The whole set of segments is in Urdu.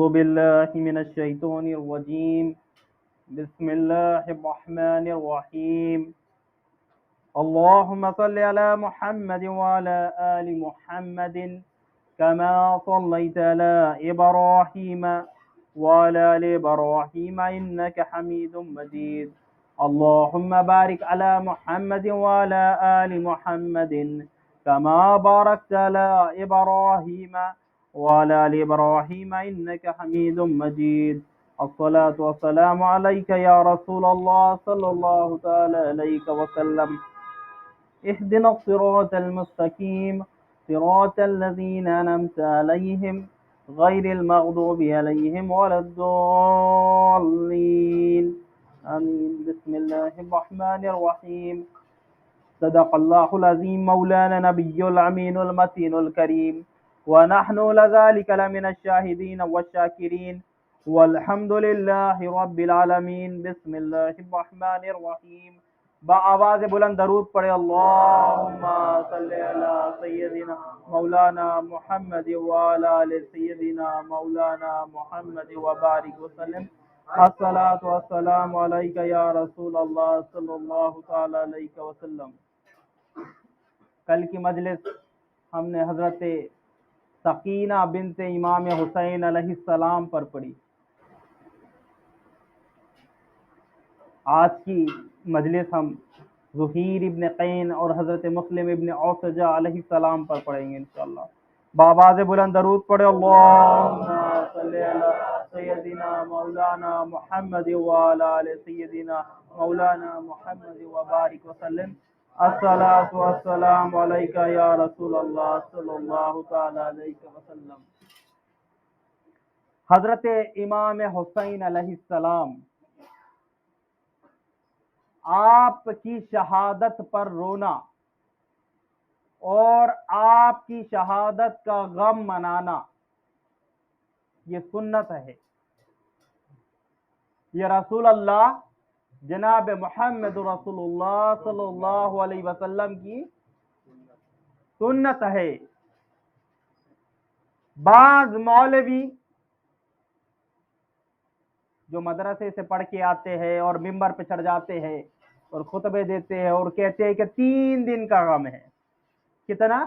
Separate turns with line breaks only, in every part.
أعوذ بالله من الشيطان الرجيم بسم الله الرحمن الرحيم اللهم صل على محمد وعلى آل محمد كما صليت على إبراهيم وعلى آل إبراهيم إنك حميد مجيد اللهم بارك على محمد وعلى آل محمد كما باركت على إبراهيم وعلى آل إبراهيم إنك حميد مجيد الصلاة والسلام عليك يا رسول الله صلى الله تعالى عليك وسلم اهدنا الصراط المستقيم صراط الذين أنعمت عليهم غير المغضوب عليهم ولا الضالين آمين بسم الله الرحمن الرحيم صدق الله العظيم مولانا نبي الأمين المتين الكريم ونحن لذلك لمن الشاهدين والشاكرين والحمد لله رب العالمين بسم الله الرحمن الرحيم بآواز بلند درود پڑھے اللہم صلی علی سیدنا مولانا محمد وعلی آل سیدنا مولانا محمد وبارک وسلم الصلاۃ والسلام علیک یا رسول اللہ صلی اللہ تعالی علیہ وسلم۔ کل کی مجلس ہم نے حضرت سکینہ بنت امام حسین علیہ السلام پر پڑھی۔ آج کی مجلس ہم ظہیر ابن قین اور حضرت مسلم ابن اوسجہ علیہ السلام پر پڑھیں گے انشاءاللہ۔ بآواز بلند درود پڑھے اللہم صلی علی سیدنا مولانا محمد وعلی آل سیدنا مولانا محمد وبارک وسلم الصلاۃ والسلام علیک یا رسول اللہ صلی اللہ تعالی علیہ وسلم۔ حضرت امام حسین علیہ السلام آپ کی شہادت پر رونا اور آپ کی شہادت کا غم منانا یہ سنت ہے، یہ رسول اللہ جناب محمد رسول اللہ صلی اللہ علیہ وسلم کی سنت ہے۔ بعض مولوی جو مدرسے سے پڑھ کے آتے ہیں اور ممبر پہ چڑھ جاتے ہیں اور خطبے دیتے ہیں اور کہتے ہیں کہ 3 دن کا غم ہے۔ کتنا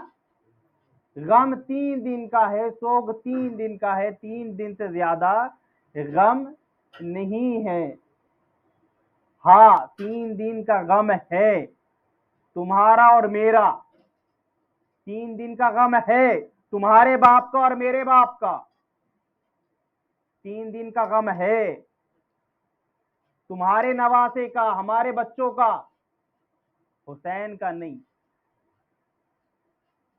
غم؟ 3 دن کا ہے، سوگ 3 دن کا ہے، 3 دن سے زیادہ غم نہیں ہے۔ ہاں 3 دن کا غم ہے تمہارا اور میرا، 3 دن کا غم ہے تمہارے باپ کا اور میرے باپ کا، 3 دن کا غم ہے تمہارے نواسے کا، ہمارے بچوں کا، حسین کا نہیں۔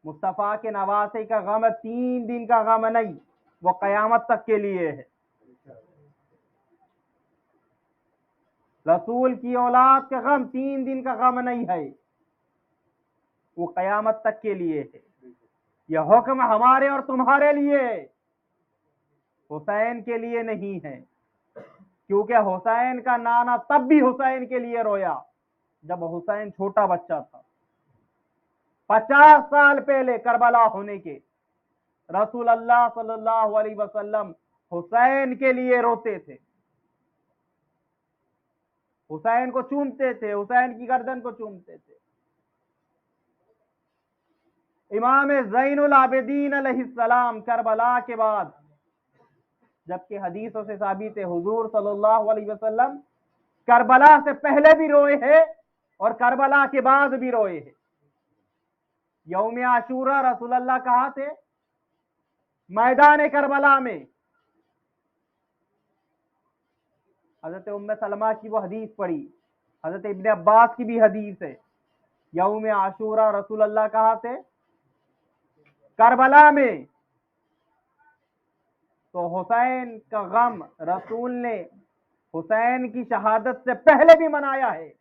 مصطفیٰ کے نواسے کا غم 3 دن کا غم نہیں، وہ قیامت تک کے لیے ہے۔ رسول کی اولاد کا غم 3 دن کا غم نہیں ہے، وہ قیامت تک کے لیے ہے۔ یہ حکم ہمارے اور تمہارے لیے ہے، حسین کے لیے نہیں ہے، کیونکہ حسین کا نانا تب بھی حسین کے لیے رویا جب حسین چھوٹا بچہ تھا۔ 50 سال پہلے کربلا ہونے کے رسول اللہ صلی اللہ علیہ وسلم حسین کے لیے روتے تھے، حسین کو چومتے تھے، حسین کی گردن کو چومتے تھے۔ امام زین العابدین علیہ السلام کربلا کے بعد، جبکہ حدیثوں سے ثابت ہے حضور صلی اللہ علیہ وسلم کربلا سے پہلے بھی روئے ہیں اور کربلا کے بعد بھی روئے ہیں۔ یوم عاشورہ رسول اللہ کہاں تھے؟ میدان کربلا میں۔ حضرت ام سلمہ کی وہ حدیث پڑھی، حضرت ابن عباس کی بھی حدیث ہے، یوم عاشورہ رسول اللہ کہاں تھے؟ کربلا میں۔ تو حسین کا غم رسول نے حسین کی شہادت سے پہلے بھی منایا ہے۔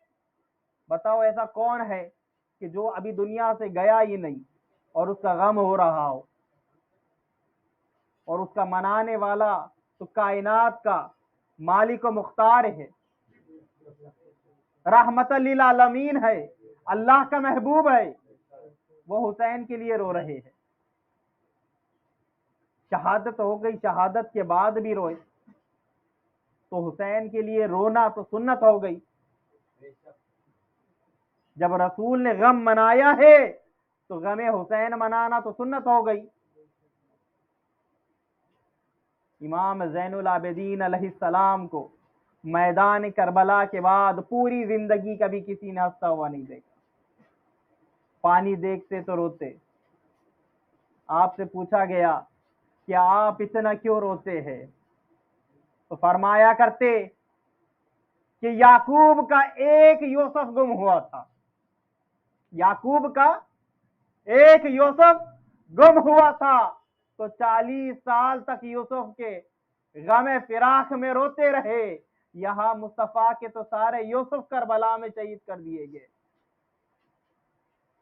بتاؤ ایسا کون ہے کہ جو ابھی دنیا سے گیا ہی نہیں اور اس کا غم ہو رہا ہو، اور اس کا منانے والا تو کائنات کا مالک و مختار ہے، رحمت للعالمین ہے، اللہ کا محبوب ہے، وہ حسین کے لیے رو رہے ہیں۔ شہادت ہو گئی، شہادت کے بعد بھی روئے، تو حسین کے لیے رونا تو سنت ہو گئی۔ جب رسول نے غم منایا ہے تو غم حسین منانا تو سنت ہو گئی۔ امام زین العابدین علیہ السلام کو میدان کربلا کے بعد پوری زندگی کبھی کسی نے ہنستا ہوا نہیں دیکھا، پانی دیکھتے تو روتے۔ آپ سے پوچھا گیا کہ آپ اتنا کیوں روتے ہیں، تو فرمایا کرتے کہ یعقوب کا ایک یوسف گم ہوا تھا، یعقوب کا ایک یوسف گم ہوا تھا، تو 40 سال تک یوسف کے غم فراق میں روتے رہے۔ یہاں مصطفیٰ کے تو سارے یوسف کربلا میں شہید کر دیے گئے،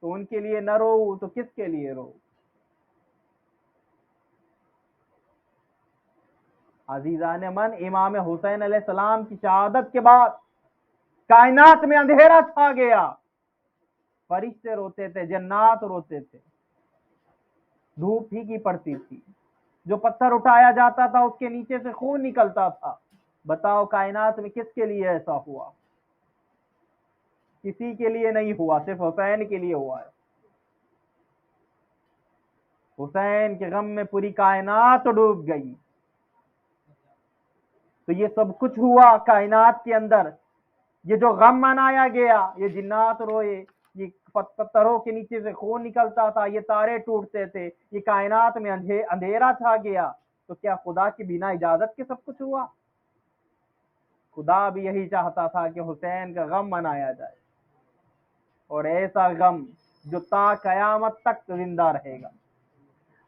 تو ان کے لیے نہ رو تو کس کے لیے رو؟ عزیزان من، امام حسین علیہ السلام کی شہادت کے بعد کائنات میں اندھیرا چھا گیا، فرشتے روتے تھے، جنات روتے تھے، دھوپ پھیکی پڑتی تھی، جو پتھر اٹھایا جاتا تھا اس کے نیچے سے خون نکلتا تھا۔ بتاؤ کائنات میں کس کے لیے ایسا ہوا؟ کسی کے لیے نہیں ہوا، صرف حسین کے لیے ہوا ہے۔ حسین کے غم میں پوری کائنات ڈوب گئی۔ تو یہ سب کچھ ہوا کائنات کے اندر، یہ جو غم منایا گیا، یہ جنات روئے، یہ پتھروں کے نیچے سے خون نکلتا تھا، یہ تارے ٹوٹتے تھے، یہ کائنات میں اندھیرا چھا گیا، تو کیا خدا کی بنا اجازت کے سب کچھ ہوا؟ خدا بھی یہی چاہتا تھا کہ حسین کا غم منایا جائے، اور ایسا غم جو تا قیامت تک زندہ رہے گا۔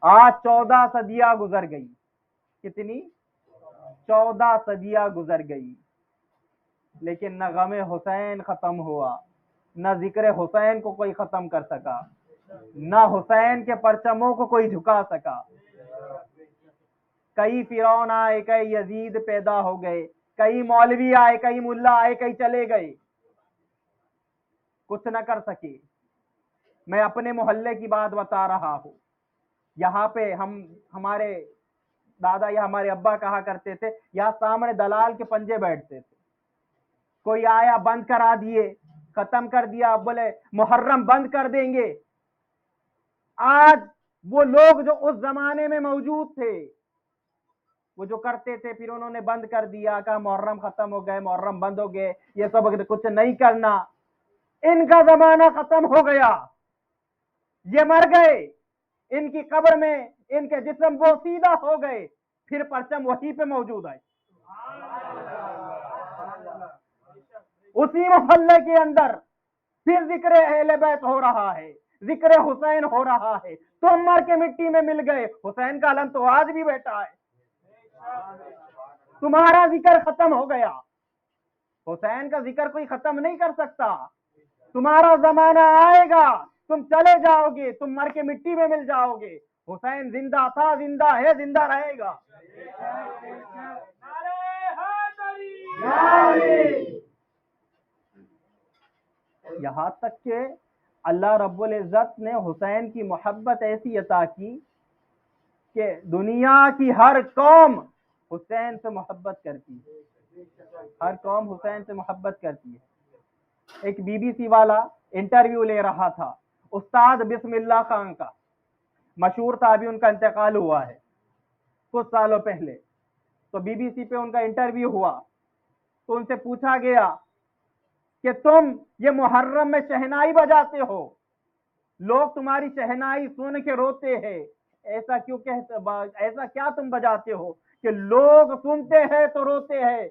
آج 14 صدیاں گزر گئی، کتنی؟ 14 صدیاں گزر گئی، لیکن نہ غم حسین ختم ہوا، نہ ذکر حسین کو کوئی ختم کر سکا، نہ حسین کے پرچموں کو کوئی جھکا سکا۔ کئی فرعون آئے، کئی یزید پیدا ہو گئے، کئی مولوی آئے، کئی ملا آئے، کئی چلے گئے، کچھ نہ کر سکے۔ میں اپنے محلے کی بات بتا رہا ہوں، یہاں پہ ہمارے دادا یا ہمارے ابا کہا کرتے تھے، یہاں سامنے دلال کے پنجے بیٹھتے تھے، کوئی آیا بند کرا دیے، ختم کر دیا، بولے محرم بند کر دیں گے۔ آج وہ لوگ جو اس زمانے میں موجود تھے، وہ جو کرتے تھے، پھر انہوں نے بند کر دیا، کہا محرم ختم ہو گئے، محرم بند ہو گئے، یہ سب کچھ نہیں کرنا، ان کا زمانہ ختم ہو گیا، یہ مر گئے، ان کی قبر میں ان کے جسم بوسیدہ ہو گئے، پھر پرچم وہیں پہ موجود ہے۔ اسی محلے کے اندر پھر ذکر اہل بیت ہو رہا ہے، ذکر حسین ہو رہا ہے، تم مر کے مٹی میں مل گئے، حسین کا علم تو آج بھی بیٹھا ہے، تمہارا ذکر ختم ہو گیا، حسین کا ذکر کوئی ختم نہیں کر سکتا۔ تمہارا زمانہ آئے گا، تم چلے جاؤ گے، تم مر کے مٹی میں مل جاؤ گے، حسین زندہ تھا، زندہ ہے، زندہ رہے گا۔ یہاں تک کہ اللہ رب العزت نے حسین کی محبت ایسی عطا کی کہ دنیا کی ہر قوم حسین سے محبت کرتی ہے، ہر قوم حسین سے محبت کرتی ہے۔ ایک بی بی سی والا انٹرویو لے رہا تھا استاد بسم اللہ خان کا، مشہور تھا، ابھی ان کا انتقال ہوا ہے کچھ سالوں پہلے، تو بی بی سی پہ ان کا انٹرویو ہوا، تو ان سے پوچھا گیا کہ تم یہ محرم میں شہنائی بجاتے ہو، لوگ تمہاری شہنائی سن کے روتے ہیں، ایسا کیوں ایسا کیا تم بجاتے ہو کہ لوگ سنتے ہیں تو روتے ہیں؟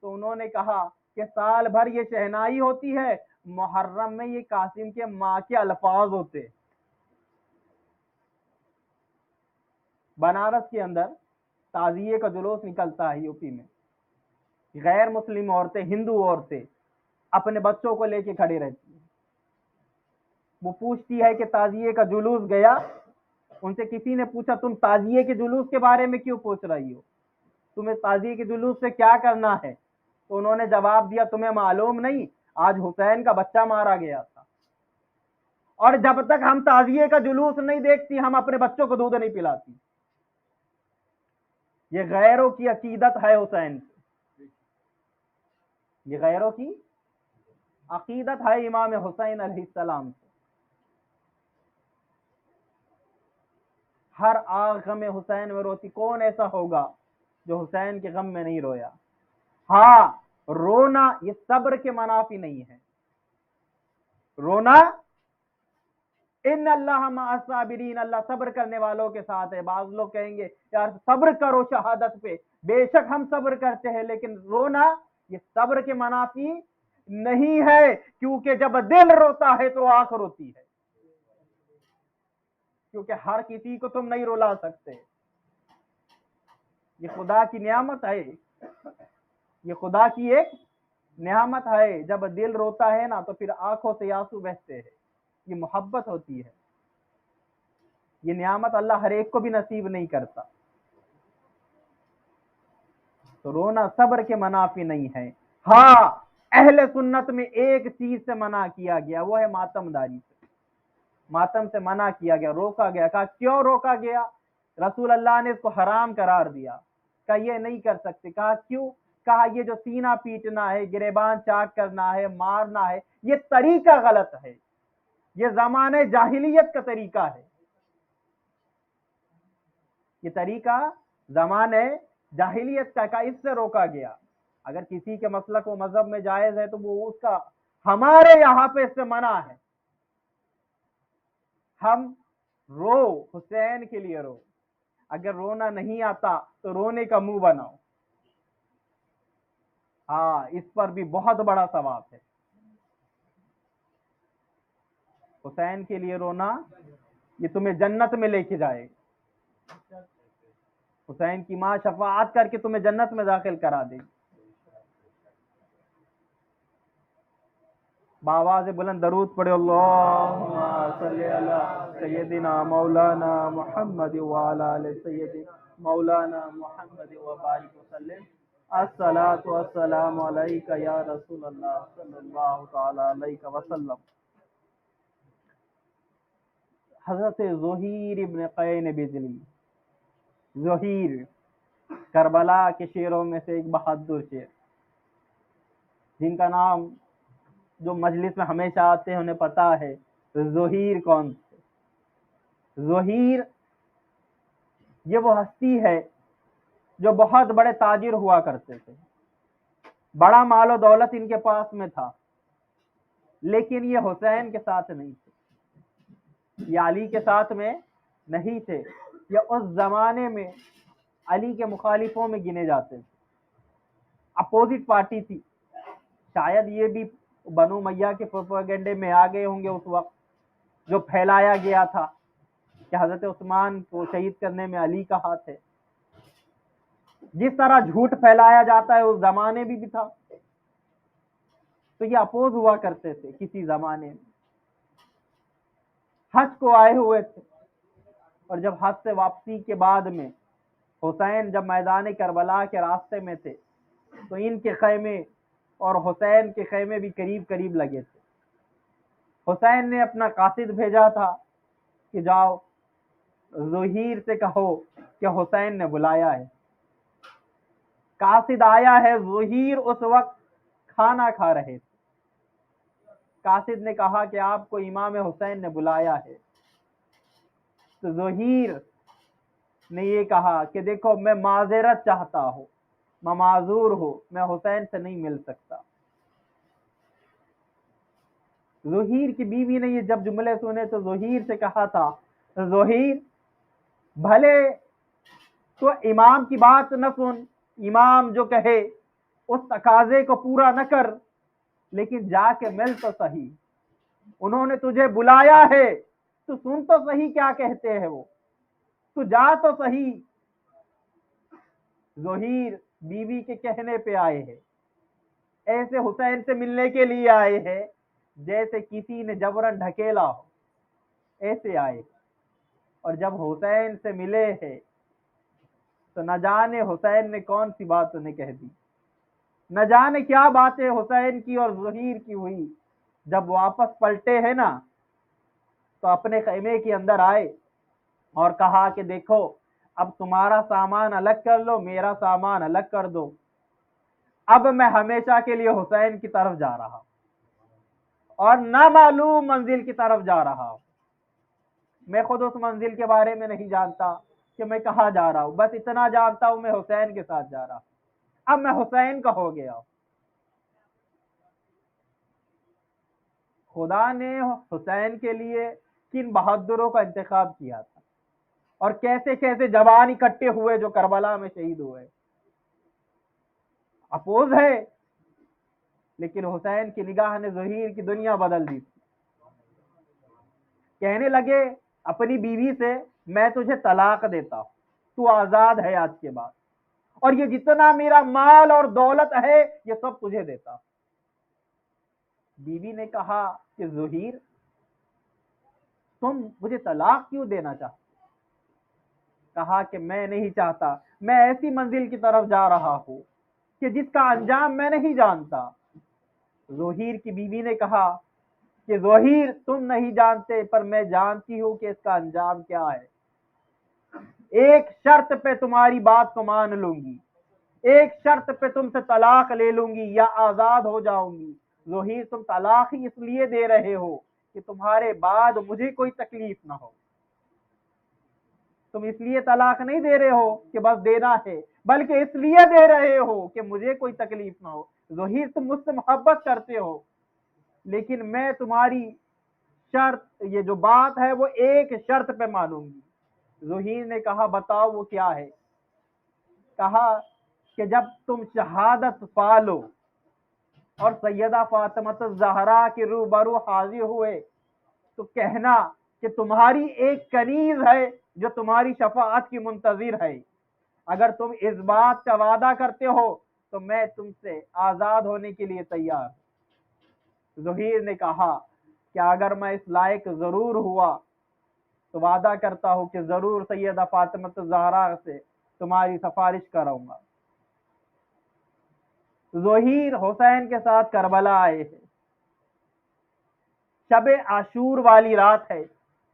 تو انہوں نے کہا کہ سال بھر یہ شہنائی ہوتی ہے، محرم میں یہ قاسم کے ماں کے الفاظ ہوتے۔ بنارس کے اندر تعزیے کا جلوس نکلتا ہے یو پی میں، غیر مسلم عورتیں، ہندو عورتیں اپنے بچوں کو لے کے کھڑی رہتی ہیں، وہ پوچھتی ہے کہ تعزیے کا جلوس گیا، ان سے کسی نے پوچھا تم تعزیے کے جلوس کے بارے میں کیوں پوچھ رہی ہو، تمہیں تعزیے کے جلوس سے کیا کرنا ہے؟ تو انہوں نے جواب دیا تمہیں معلوم نہیں، آج حسین کا بچہ مارا گیا تھا، اور جب تک ہم تعزیے کا جلوس نہیں دیکھتی ہم اپنے بچوں کو دودھ نہیں پلاتی۔ یہ غیروں کی عقیدت ہے حسین سے، یہ غیروں کی عقیدت ہے امام حسین علیہ السلام سے۔ ہر آگ غم حسین میں روتی، کون ایسا ہوگا جو حسین کے غم میں نہیں رویا؟ ہاں، رونا یہ صبر کے منافی نہیں ہے۔ رونا ان اللہ مع الصابرین، اللہ صبر کرنے والوں کے ساتھ ہے۔ بعض لوگ کہیں گے یار صبر کرو شہادت پہ، بے شک ہم صبر کرتے ہیں، لیکن رونا یہ صبر کے منافی نہیں ہے، کیونکہ جب دل روتا ہے تو آنکھ روتی ہے، کیونکہ ہر کسی کو تم نہیں رلا سکتے۔ یہ خدا کی نعمت ہے، یہ خدا کی ایک نعمت ہے۔ جب دل روتا ہے نا تو پھر آنکھوں سے آنسو بہتے ہیں، یہ محبت ہوتی ہے۔ یہ نعمت اللہ ہر ایک کو بھی نصیب نہیں کرتا۔ تو رونا صبر کے منافی نہیں ہے۔ ہاں، اہل سنت میں ایک چیز سے منع کیا گیا، وہ ہے ماتم داری سے۔ ماتم سے منع کیا گیا، روکا گیا۔ کہا کیوں روکا گیا؟ رسول اللہ نے اس کو حرام قرار دیا، کہا یہ نہیں کر سکتے۔ کہا کیوں؟ کہا یہ جو سینہ پیٹنا ہے، گریبان چاک کرنا ہے، مارنا ہے، یہ طریقہ غلط ہے، یہ زمانے جاہلیت کا طریقہ ہے، یہ طریقہ زمانے جاہلیت کا اس سے روکا گیا۔ اگر کسی کے مسلک و مذہب میں جائز ہے تو وہ اس کا، ہمارے یہاں پہ اس سے منع ہے۔ ہم رو، حسین کے لیے رو، اگر رونا نہیں آتا تو رونے کا منہ بناؤ۔ ہاں، اس پر بھی بہت بڑا ثواب ہے۔ حسین کے لیے رونا یہ تمہیں جنت میں لے کے جائے گا۔ حسین کی ماں شفاعت کر کے تمہیں جنت میں داخل کرا دے گی۔ بآواز بلند درود پڑھے، اللہم صلی علی سیدنا مولانا محمد وعلی آل سیدنا مولانا محمد وبارک وسلم۔ الصلاۃ والسلام علیک یا رسول اللہ صلی اللہ تعالی علیہ وسلم۔ حضرت ظہیر ابن قین بجلی، ظہیر کربلا کے شیروں میں سے ایک بہادر شیر، جن کا نام جو مجلس میں ہمیشہ آتے ہیں انہیں پتا ہے ظہیر کون تھے۔ ظہیر یہ وہ ہستی ہے جو بہت بڑے تاجر ہوا کرتے تھے، بڑا مال و دولت ان کے پاس میں تھا، لیکن یہ حسین کے ساتھ نہیں تھے، یہ علی کے ساتھ میں نہیں تھے، یہ اس زمانے میں علی کے مخالفوں میں گنے جاتے تھے، اپوزٹ پارٹی تھی۔ شاید یہ بھی بنو امیہ کے پروپیگنڈے میں آ گئے ہوں گے اس وقت، جو پھیلایا گیا تھا کہ حضرت عثمان کو شہید کرنے میں علی کا ہاتھ ہے۔ جس طرح جھوٹ پھیلایا جاتا ہے اس زمانے بھی تھا، تو یہ اپوز ہوا کرتے تھے کسی زمانے میں۔ حج کو آئے ہوئے تھے، اور جب حج سے واپسی کے بعد میں حسین جب میدان کربلا کے راستے میں تھے تو ان کے خیمے اور حسین کے خیمے بھی قریب قریب لگے تھے۔ حسین نے اپنا قاصد بھیجا تھا کہ جاؤ ظہیر سے کہو کہ حسین نے بلایا ہے۔ قاصد آیا ہے، ظہیر اس وقت کھانا کھا رہے تھے۔ قاصد نے کہا کہ آپ کو امام حسین نے بلایا ہے، تو ظہیر نے یہ کہا کہ دیکھو میں معذرت چاہتا ہوں، میں معذور ہوں، میں حسین سے نہیں مل سکتا۔ ظہیر کی بیوی نے یہ جب جملے سنے تو ظہیر سے کہا تھا، ظہیر بھلے تو امام کی بات نہ سن، امام جو کہے اس تقاضے کو پورا نہ کر، لیکن جا کے مل تو صحیح، انہوں نے تجھے بلایا ہے تو سن تو صحیح کیا کہتے ہیں وہ، تو جا تو صحیح۔ ظہیر بیوی کے کہنے پہ آئے ہیں، ایسے حسین سے ملنے کے لیے آئے ہیں جیسے کسی نے جبرن ڈھکیلا ہو، ایسے آئے، اور جب حسین سے ملے ہیں تو نہ جانے حسین نے کون سی بات انہیں کہہ دی، نہ جانے کیا باتیں حسین کی اور ظہیر کی ہوئی۔ جب واپس پلٹے ہیں نا تو اپنے خیمے کے اندر آئے اور کہا کہ دیکھو اب تمہارا سامان الگ کر لو، میرا سامان الگ کر دو، اب میں ہمیشہ کے لیے حسین کی طرف جا رہا ہوں اور نامعلوم منزل کی طرف جا رہا ہوں۔ میں خود اس منزل کے بارے میں نہیں جانتا کہ میں کہاں جا رہا ہوں، بس اتنا جانتا ہوں میں حسین کے ساتھ جا رہا ہوں، اب میں حسین کا ہو گیا ہوں۔ خدا نے حسین کے لیے کن بہادروں کا انتخاب کیا تھا اور کیسے کیسے جوان اکٹھے ہوئے جو کربلا میں شہید ہوئے۔ اپوز ہے، لیکن حسین کی نگاہ نے ظہیر کی دنیا بدل دی تھی۔ کہنے لگے اپنی بیوی سے میں تجھے طلاق دیتا ہوں، تو آزاد ہے آج کے بعد، اور یہ جتنا میرا مال اور دولت ہے یہ سب تجھے دیتا ہوں۔ بیوی نے کہا کہ ظہیر تم مجھے طلاق کیوں دینا چاہتے؟ کہا کہ میں نہیں چاہتا، میں ایسی منزل کی طرف جا رہا ہوں کہ جس کا انجام میں نہیں جانتا۔ ظہیر کی بیوی نے کہا کہ ظہیر تم نہیں جانتے پر میں جانتی ہوں کہ اس کا انجام کیا ہے۔ ایک شرط پہ تمہاری بات کو مان لوں گی، ایک شرط پہ تم سے طلاق لے لوں گی یا آزاد ہو جاؤں گی۔ ظہیر تم طلاق ہی اس لیے دے رہے ہو کہ تمہارے بعد مجھے کوئی تکلیف نہ ہو، تم اس لیے طلاق نہیں دے رہے ہو کہ بس دینا ہے، بلکہ اس لیے دے رہے ہو کہ مجھے کوئی تکلیف نہ ہو۔ ظہیر تم مجھ سے محبت کرتے ہو، لیکن میں تمہاری شرط، یہ جو بات ہے وہ ایک شرط پہ مانوں گی۔ ظہیر نے کہا بتاؤ وہ کیا ہے؟ کہا کہ جب تم شہادت پالو اور سیدہ فاطمہ الزہرا کے روبرو حاضر ہوئے تو کہنا کہ تمہاری ایک کنیز ہے جو تمہاری شفاعت کی منتظر ہے، اگر تم اس بات کا وعدہ کرتے ہو تو میں تم سے آزاد ہونے کے لیے تیار ہوں۔ ظہیر نے کہا کہ اگر میں اس لائق ضرور ہوا تو وعدہ کرتا ہوں کہ ضرور سیدہ فاطمہ الزہرا سے تمہاری سفارش کراؤں گا۔ ظہیر حسین کے ساتھ کربلا آئے ہیں، شب عاشور والی رات ہے،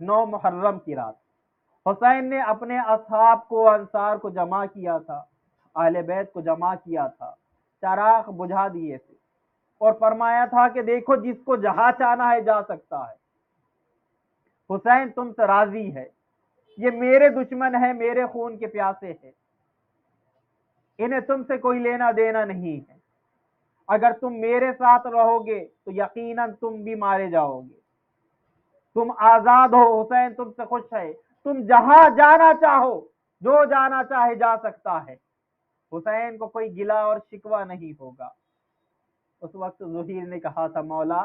9 محرم کی رات۔ حسین نے اپنے اصحاب کو، انصار کو جمع کیا تھا، اہل بیت کو جمع کیا تھا، چراغ بجھا دیے تھے اور فرمایا تھا کہ دیکھو جس کو جہاں چاہنا ہے جا سکتا ہے۔ حسین تم سے راضی ہے، یہ میرے دشمن ہے، میرے خون کے پیاسے ہیں، انہیں تم سے کوئی لینا دینا نہیں ہے، اگر تم میرے ساتھ رہو گے تو یقیناً تم بھی مارے جاؤ گے، تم آزاد ہو، حسین تم سے خوش ہے، تم جہاں جانا چاہو، جو جانا چاہے جا سکتا ہے، حسین کو کوئی گلہ اور شکوہ نہیں ہوگا۔ اس وقت ظہیر نے کہا تھا مولا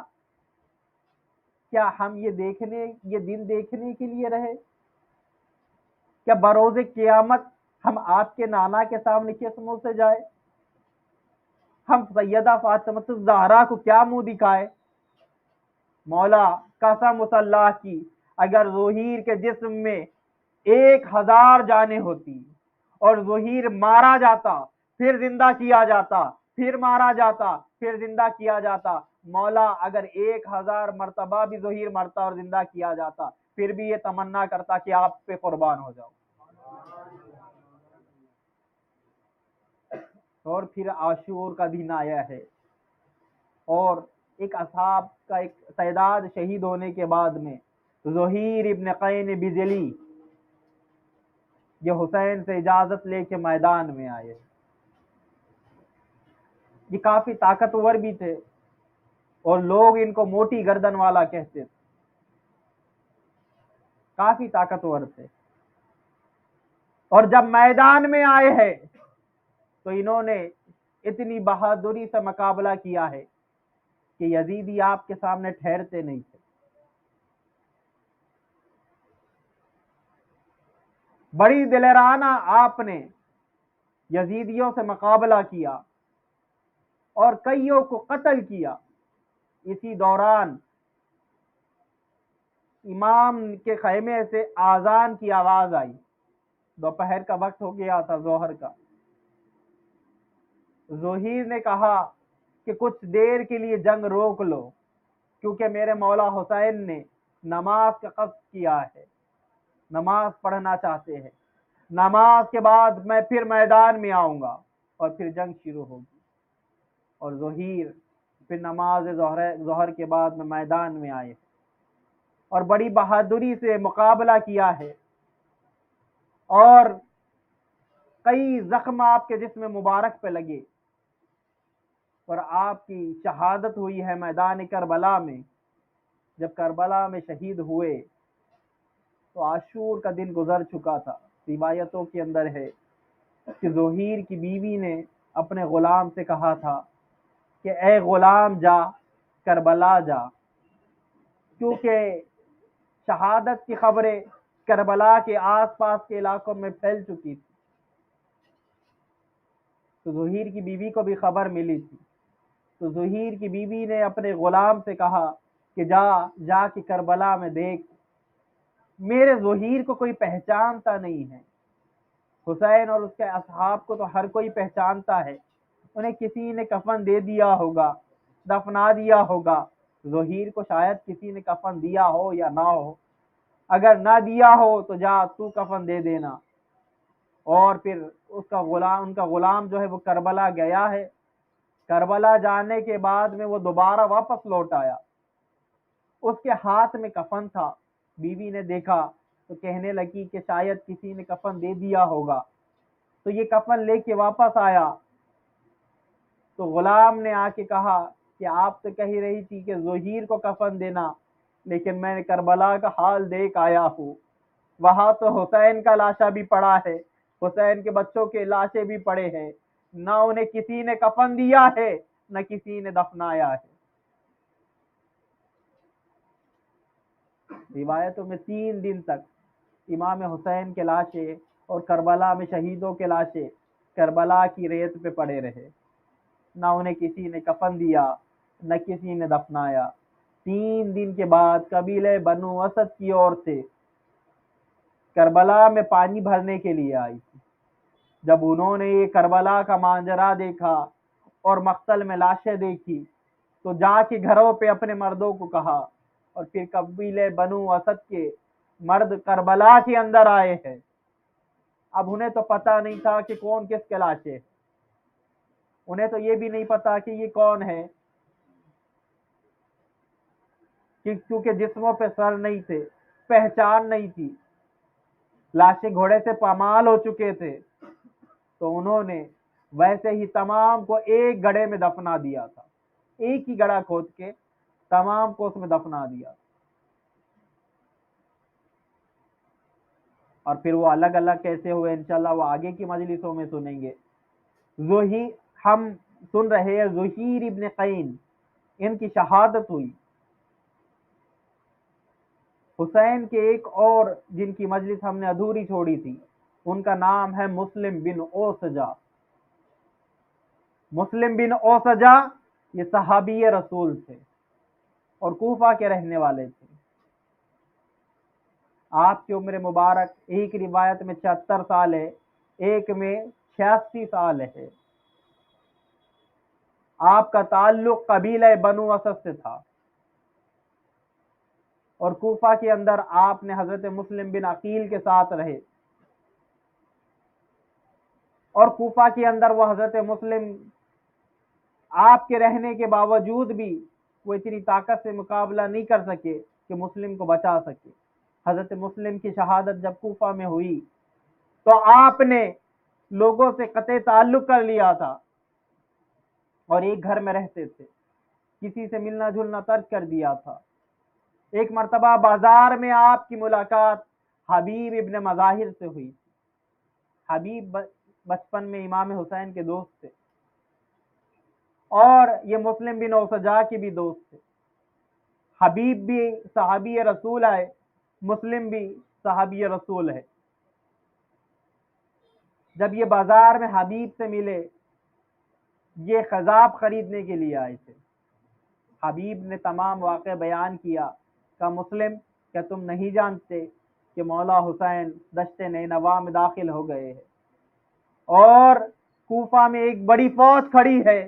کیا ہم یہ دن دیکھنے کے لیے رہے؟ کیا بروز قیامت ہم آپ کے نانا کے سامنے کس منہ سے جائے؟ ہم سیدہ فاطمہ الزہرا کو کیا منہ دکھائے؟ مولا قسم اللہ کی اگر ظہیر کے جسم میں 1000 جانیں ہوتی اور ظہیر مارا جاتا، پھر زندہ کیا جاتا، پھر مارا جاتا، پھر زندہ کیا جاتا، مولا اگر 1000 مرتبہ بھی ظہیر مرتا اور زندہ کیا جاتا پھر بھی یہ تمنا کرتا کہ آپ پہ قربان ہو جاؤ۔ اور پھر عاشور کا دن آیا ہے اور ایک اصحاب کا ایک تعداد شہید ہونے کے بعد میں ظہیر ابن قین بجلی یہ حسین سے اجازت لے کے میدان میں آئے۔ یہ کافی طاقتور بھی تھے اور لوگ ان کو موٹی گردن والا کہتے تھے، کافی طاقتور تھے، اور جب میدان میں آئے ہیں تو انہوں نے اتنی بہادری سے مقابلہ کیا ہے کہ یزیدی آپ کے سامنے ٹھہرتے نہیں تھے۔ بڑی دلیرانہ آپ نے یزیدیوں سے مقابلہ کیا اور کئیوں کو قتل کیا۔ اسی دوران امام کے خیمے سے آذان کی آواز آئی، دوپہر کا وقت ہو گیا تھا، ظہر کا۔ ظہیر نے کہا کہ کچھ دیر کے لیے جنگ روک لو کیونکہ میرے مولا حسین نے نماز کا قصد کیا ہے، نماز پڑھنا چاہتے ہیں۔ نماز کے بعد میں پھر میدان میں آؤں گا اور پھر جنگ شروع ہوگی۔ اور ظہیر پھر نماز ظہر کے بعد میں میدان میں آئے اور بڑی بہادری سے مقابلہ کیا ہے، اور کئی زخم آپ کے جسم مبارک پہ لگے، اور آپ کی شہادت ہوئی ہے میدان کربلا میں۔ جب کربلا میں شہید ہوئے تو عاشور کا دن گزر چکا تھا۔ روایتوں کے اندر ہے کہ ظہیر کی بیوی نے اپنے غلام سے کہا تھا کہ اے غلام جا کربلا جا، کیونکہ شہادت کی خبریں کربلا کے آس پاس کے علاقوں میں پھیل چکی تھی۔ تو ظہیر کی بیوی کو بھی خبر ملی تھی، تو ظہیر کی بیوی نے اپنے غلام سے کہا کہ جا کے کربلا میں دیکھ، میرے ظہیر کو کوئی پہچانتا نہیں ہے۔ حسین اور اس کے اصحاب کو تو ہر کوئی پہچانتا ہے، انہیں کسی نے کفن دے دیا ہوگا، دفنا دیا ہوگا۔ ظہیر کو شاید کسی نے کفن دیا ہو یا نہ ہو، اگر نہ دیا ہو تو جا تو کفن دے دینا۔ اور پھر ان کا غلام جو ہے وہ کربلا گیا ہے۔ کربلا جانے کے بعد میں وہ دوبارہ واپس لوٹ آیا، اس کے ہاتھ میں کفن تھا۔ بیوی نے دیکھا تو کہنے لگی کہ شاید کسی نے کفن دے دیا ہوگا، تو یہ کفن لے کے واپس آیا۔ تو غلام نے آ کے کہا کہ آپ تو کہہ رہی تھی کہ ظہیر کو کفن دینا، لیکن میں نے کربلا کا حال دیکھ آیا ہوں، وہاں تو حسین کا لاشا بھی پڑا ہے، حسین کے بچوں کے لاشیں بھی پڑے ہیں، نہ انہیں کسی نے کفن دیا ہے نہ کسی نے دفنایا ہے۔ روایتوں میں 3 دن تک امام حسین کے لاشیں اور کربلا میں شہیدوں کے لاشیں کربلا کی ریت پہ پڑے رہے، نہ انہیں کسی نے کفن دیا نہ کسی نے دفنایا۔ 3 دن کے بعد قبیلہ بنو اسد کی اور سے کربلا میں پانی بھرنے کے لیے آئی تھی۔ جب انہوں نے یہ کربلا کا ماجرا دیکھا اور مقتل میں لاشیں دیکھی تو جا کے گھروں پہ اپنے مردوں کو کہا، اور پھر قبیلہ بنو اسد کے مرد کربلا کے اندر آئے ہیں۔ اب انہیں تو پتہ نہیں تھا کہ کون کس کے لاشیں، انہیں تو یہ بھی نہیں پتا کہ یہ کون ہے، کیونکہ جسموں پہ سر نہیں تھے، پہچان نہیں تھی، لاشیں گھوڑے سے پامال ہو چکے تھے۔ تو انہوں نے ویسے ہی تمام کو ایک گڑھے میں دفنا دیا تھا، ایک ہی گڑھا کھود کے تمام کو اس میں دفنا دیا۔ اور پھر وہ الگ الگ کیسے ہوئے انشاءاللہ وہ آگے کی مجلسوں میں سنیں گے۔ ہم سن رہے ہیں ظہیر ابن قین، ان کی شہادت ہوئی۔ حسین کے ایک اور جن کی مجلس ہم نے ادھوری چھوڑی تھی، ان کا نام ہے مسلم بن اوسجا۔ مسلم بن اوسجا یہ صحابی رسول تھے اور کوفہ کے رہنے والے تھے۔ آپ کی عمر مبارک ایک روایت میں 76 سال ہے، ایک میں 86 سال ہے۔ آپ کا تعلق قبیلہ بنو اسد سے تھا، اور کوفہ کے اندر آپ نے حضرت مسلم بن عقیل کے ساتھ رہے، اور کوفہ کے اندر وہ حضرت مسلم آپ کے رہنے کے باوجود بھی وہ اتنی طاقت سے مقابلہ نہیں کر سکے کہ مسلم کو بچا سکے۔ حضرت مسلم کی شہادت جب کوفہ میں ہوئی تو آپ نے لوگوں سے قطع تعلق کر لیا تھا اور ایک گھر میں رہتے تھے، کسی سے ملنا جلنا ترک کر دیا تھا۔ ایک مرتبہ بازار میں آپ کی ملاقات حبیب ابن مظاہر سے ہوئی۔ حبیب بچپن میں امام حسین کے دوست تھے، اور یہ مسلم بن اوسجا کے بھی دوست تھے۔ حبیب بھی صحابی رسول ہے، مسلم بھی صحابی رسول ہے۔ جب یہ بازار میں حبیب سے ملے، یہ خضاب خریدنے کے لیے آئے تھے۔ حبیب نے تمام واقع بیان کیا، کہ مسلم کیا تم نہیں جانتے کہ مولا حسین دشت نینوا میں داخل ہو گئے ہیں، اور کوفہ میں ایک بڑی فوج کھڑی ہے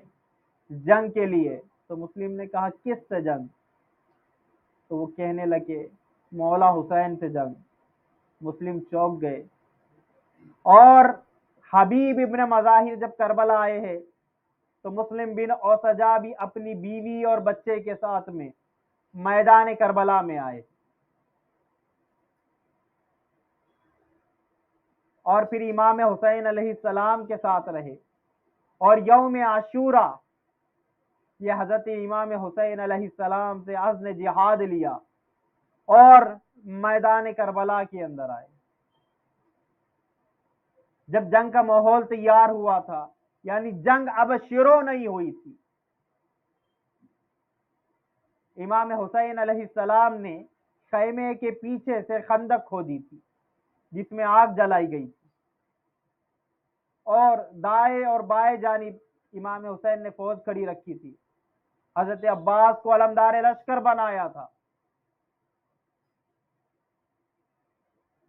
جنگ کے لیے؟ تو مسلم نے کہا کس سے جنگ؟ تو وہ کہنے لگے مولا حسین سے جنگ۔ مسلم چونک گئے، اور حبیب ابن مظاہر جب کربلا آئے ہیں تو مسلم بن اوسجا بھی اپنی بیوی اور بچے کے ساتھ میں میدان کربلا میں آئے، اور پھر امام حسین علیہ السلام کے ساتھ رہے، اور یوم عاشورہ یہ حضرت امام حسین علیہ السلام سے عزم جہاد لیا اور میدان کربلا کے اندر آئے۔ جب جنگ کا ماحول تیار ہوا تھا، یعنی جنگ اب شروع نہیں ہوئی تھی، امام حسین علیہ السلام نے خیمے کے پیچھے سے خندق کھودی تھی جس میں آگ جلائی گئی تھی، اور دائیں اور بائیں جانب امام حسین نے فوج کھڑی رکھی تھی، حضرت عباس کو علمدار لشکر بنایا تھا۔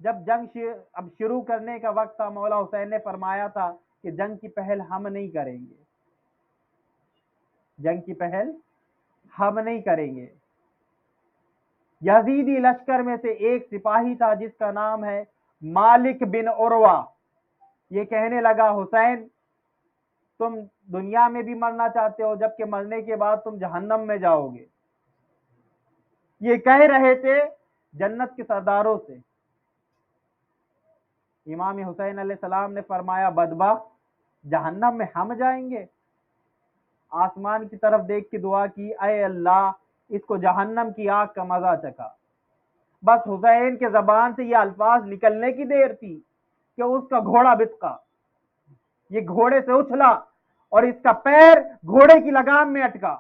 جب جنگ اب شروع کرنے کا وقت تھا، مولا حسین نے فرمایا تھا کہ جنگ کی پہل ہم نہیں کریں گے، جنگ کی پہل ہم نہیں کریں گے۔ یزیدی لشکر میں سے ایک سپاہی تھا جس کا نام ہے مالک بن عروہ، یہ کہنے لگا حسین تم دنیا میں بھی مرنا چاہتے ہو جبکہ مرنے کے بعد تم جہنم میں جاؤ گے، یہ کہہ رہے تھے جنت کے سرداروں سے۔ امام حسین علیہ السلام نے فرمایا بدبخت، جہنم میں ہم جائیں گے؟ آسمان کی طرف دیکھ کے دعا کی، اے اللہ اس کو جہنم کی آگ کا مزہ چکھا۔ بس حسین کے زبان سے یہ الفاظ نکلنے کی دیر تھی کہ اس کا گھوڑا بچکا، یہ گھوڑے سے اچھلا اور اس کا پیر گھوڑے کی لگام میں اٹکا،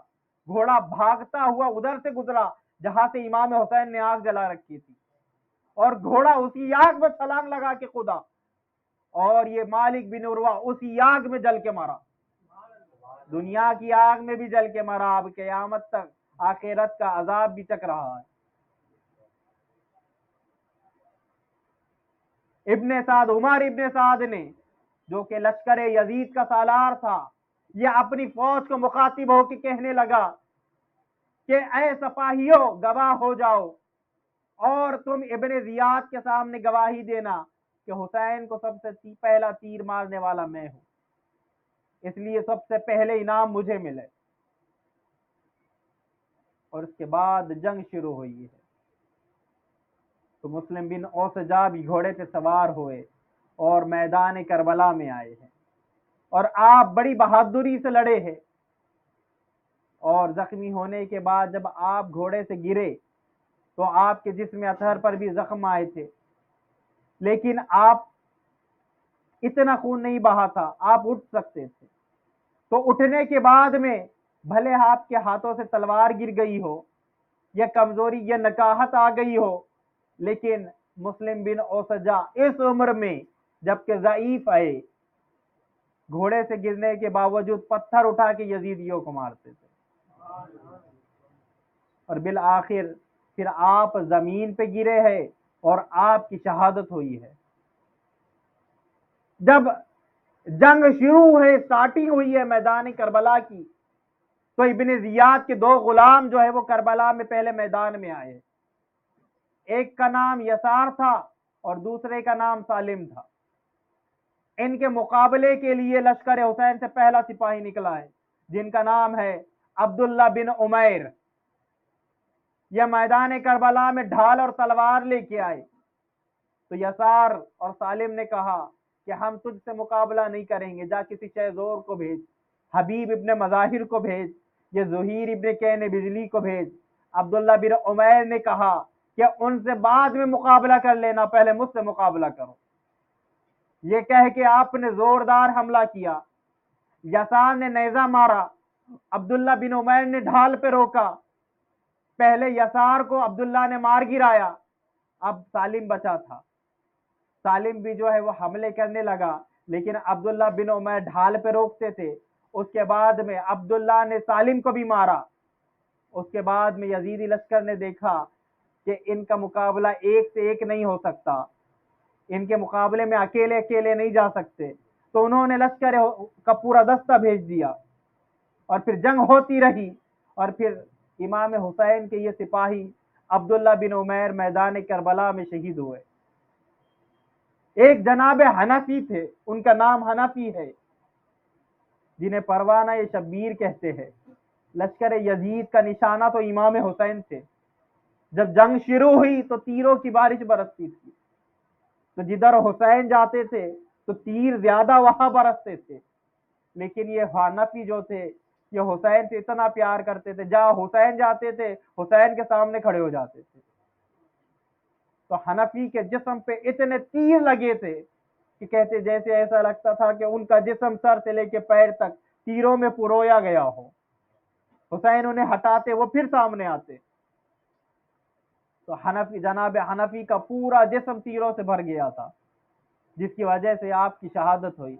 گھوڑا بھاگتا ہوا ادھر سے گزرا جہاں سے امام حسین نے آگ جلا رکھی تھی، اور گھوڑا اسی آگ میں چھلانگ لگا کے خدا، اور یہ مالک بن عروہ اسی آگ میں جل کے مرا، دنیا کی آگ میں بھی جل کے مرا، اب قیامت تک آخرت کا عذاب بھی چک رہا ہے۔ ابن سعد، عمر ابن سعد نے جو کہ لشکر یزید کا سالار تھا، یہ اپنی فوج کو مخاطب ہو کے کہنے لگا کہ اے سپاہیوں گواہ ہو جاؤ، اور تم ابن زیاد کے سامنے گواہی دینا کہ حسین کو سب سے پہلا تیر مارنے والا میں ہوں، اس لیے سب سے پہلے انعام مجھے ملے۔ اور اس کے بعد جنگ شروع ہوئی ہے تو مسلم بن اوسجا بھی گھوڑے پہ سوار ہوئے اور میدان کربلا میں آئے ہیں، اور آپ بڑی بہادری سے لڑے ہیں، اور زخمی ہونے کے بعد جب آپ گھوڑے سے گرے تو آپ کے جسم اطہر پر بھی زخم آئے تھے، لیکن آپ اتنا خون نہیں بہا تھا، آپ اٹھ سکتے تھے۔ تو اٹھنے کے بعد میں بھلے آپ کے ہاتھوں سے تلوار گر گئی ہو، یا کمزوری یا نکاہت آ گئی ہو، لیکن مسلم بن اوسجا اس عمر میں جبکہ ضعیف آئے، گھوڑے سے گرنے کے باوجود پتھر اٹھا کے یزیدیوں کو مارتے تھے، اور بالآخر پھر آپ زمین پہ گرے ہیں اور آپ کی شہادت ہوئی ہے۔ جب جنگ شروع ہے، سٹارٹنگ ہوئی ہے میدان کربلا کی، تو ابن زیاد کے دو غلام جو ہے وہ کربلا میں پہلے میدان میں آئے، ایک کا نام یسار تھا اور دوسرے کا نام سالم تھا۔ ان کے مقابلے کے لیے لشکر حسین سے پہلا سپاہی نکلا ہے جن کا نام ہے عبداللہ بن عمیر، یہ میدان کربلا میں ڈھال اور تلوار لے کے آئے، تو یسار اور سالم نے کہا کہ ہم تجھ سے مقابلہ نہیں کریں گے، جا کسی شہزور کو بھیج، حبیب ابن مظاہر کو بھیج، یہ زہیر ابن کین بجلی کو بھیج۔ عبداللہ بن عمیر نے کہا کہ ان سے بعد میں مقابلہ کر لینا، پہلے مجھ سے مقابلہ کرو۔ یہ کہہ کے آپ نے زوردار حملہ کیا، یسار نے نیزہ مارا، عبداللہ بن عمیر نے ڈھال پہ روکا، پہلے یسار کو عبداللہ نے مار گرایا، اب سالم بچا تھا، سالم بھی جو ہے وہ حملے کرنے لگا، لیکن عبداللہ بن عمیر ڈھال پہ روکتے تھے۔ اس کے بعد میں عبداللہ نے سالم کو بھی مارا۔ اس کے بعد میں یزیدی لشکر نے دیکھا کہ ان کا مقابلہ ایک سے ایک نہیں ہو سکتا، ان کے مقابلے میں اکیلے اکیلے نہیں جا سکتے، تو انہوں نے لشکر کا پورا دستہ بھیج دیا، اور پھر جنگ ہوتی رہی، اور پھر امام حسین کے یہ سپاہی عبداللہ بن عمیر میدان کربلا میں شہید ہوئے۔ ایک جناب حنفی تھے، ان کا نام حنفی ہے، جنہیں پروانہ شبیر کہتے ہیں۔ لشکر یزید کا نشانہ تو امام حسین تھے۔ جب جنگ شروع ہوئی تو تیروں کی بارش برستی تھی، تو جدھر حسین جاتے تھے تو تیر زیادہ وہاں برستے تھے، لیکن یہ حنفی جو تھے یہ حسین سے اتنا پیار کرتے تھے، جہاں حسین جاتے تھے حسین کے سامنے کھڑے ہو جاتے تھے۔ تو حنفی کے جسم پہ اتنے تیر لگے تھے کہ کہتے جیسے ایسا لگتا تھا کہ ان کا جسم سر سے لے کے پیر تک تیروں میں پرویا گیا ہو۔ حسین انہیں ہٹاتے، وہ پھر سامنے آتے، تو حنفی جناب حنفی کا پورا جسم تیروں سے بھر گیا تھا، جس کی وجہ سے آپ کی شہادت ہوئی۔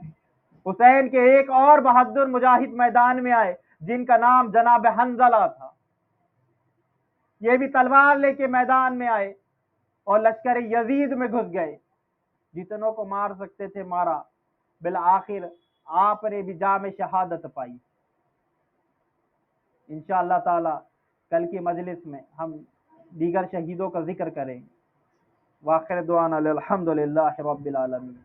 حسین کے ایک اور بہادر مجاہد میدان میں آئے جن کا نام جناب حنظلہ تھا، یہ بھی تلوار لے کے میدان میں آئے اور لشکر یزید میں گھس گئے، جتنوں کو مار سکتے تھے مارا، بالآخر آپ نے بھی جام شہادت پائی۔ انشاءاللہ تعالی کل کی مجلس میں ہم دیگر شہیدوں کا ذکر کریں گے۔ وآخر دعوانا الحمدللہ رب العالمین۔